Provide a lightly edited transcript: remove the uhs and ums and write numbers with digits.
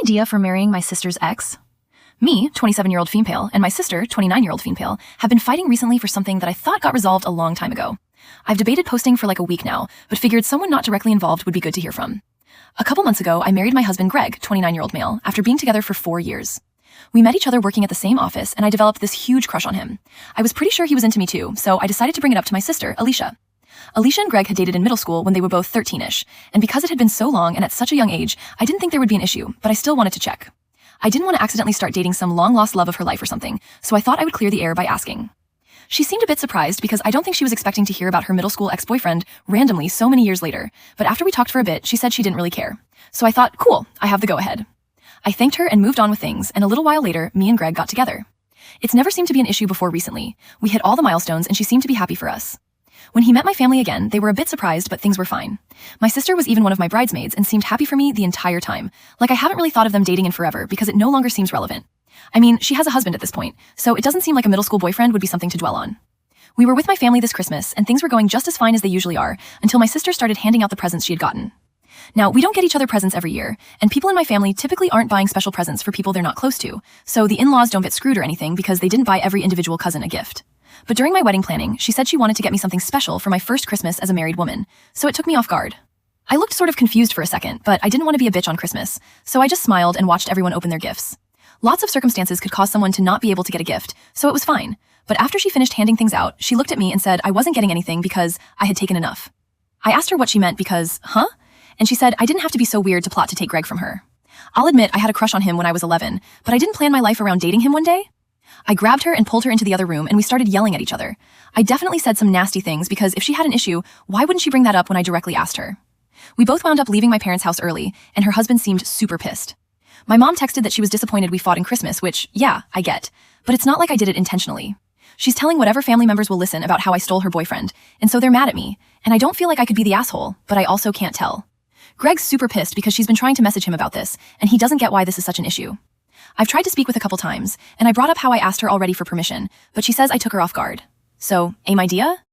idea for marrying my sister's ex? Me, 27-year-old female, and my sister, 29-year-old female, have been fighting recently for something that I thought got resolved a long time ago. I've debated posting for like a week now, but figured someone not directly involved would be good to hear from. A couple months ago, I married my husband Greg, 29-year-old male, after being together for 4 years. We met each other working at the same office, and I developed this huge crush on him. I was pretty sure he was into me too, so I decided to bring it up to my sister, Alicia. Alicia and Greg had dated in middle school when they were both 13-ish, and because it had been so long and at such a young age, I didn't think there would be an issue, but I still wanted to check. I didn't want to accidentally start dating some long-lost love of her life or something, so I thought I would clear the air by asking. She seemed a bit surprised because I don't think she was expecting to hear about her middle school ex-boyfriend randomly so many years later, but after we talked for a bit, she said she didn't really care. So I thought, cool, I have the go-ahead. I thanked her and moved on with things, and a little while later, me and Greg got together. It's never seemed to be an issue before recently. We hit all the milestones and she seemed to be happy for us. When he met my family again, they were a bit surprised, but things were fine. My sister was even one of my bridesmaids and seemed happy for me the entire time. Like I haven't really thought of them dating in forever because it no longer seems relevant. I mean, she has a husband at this point, so it doesn't seem like a middle school boyfriend would be something to dwell on. We were with my family this Christmas, and things were going just as fine as they usually are, until my sister started handing out the presents she had gotten. Now, we don't get each other presents every year, and people in my family typically aren't buying special presents for people they're not close to, so the in-laws don't get screwed or anything because they didn't buy every individual cousin a gift. But during my wedding planning, she said she wanted to get me something special for my first Christmas as a married woman, so it took me off guard. I looked sort of confused for a second, but I didn't want to be a bitch on Christmas, so I just smiled and watched everyone open their gifts. Lots of circumstances could cause someone to not be able to get a gift, so it was fine. But after she finished handing things out, she looked at me and said I wasn't getting anything because I had taken enough. I asked her what she meant because, huh? And she said I didn't have to be so weird to plot to take Greg from her. I'll admit I had a crush on him when I was 11, but I didn't plan my life around dating him one day. I grabbed her and pulled her into the other room and we started yelling at each other. I definitely said some nasty things because if she had an issue, why wouldn't she bring that up when I directly asked her? We both wound up leaving my parents' house early, and her husband seemed super pissed. My mom texted that she was disappointed we fought in Christmas, which, yeah, I get. But it's not like I did it intentionally. She's telling whatever family members will listen about how I stole her boyfriend, and so they're mad at me, and I don't feel like I could be the asshole, but I also can't tell. Greg's super pissed because she's been trying to message him about this, and he doesn't get why this is such an issue. I've tried to speak with a couple times, and I brought up how I asked her already for permission, but she says I took her off guard. So, aim idea?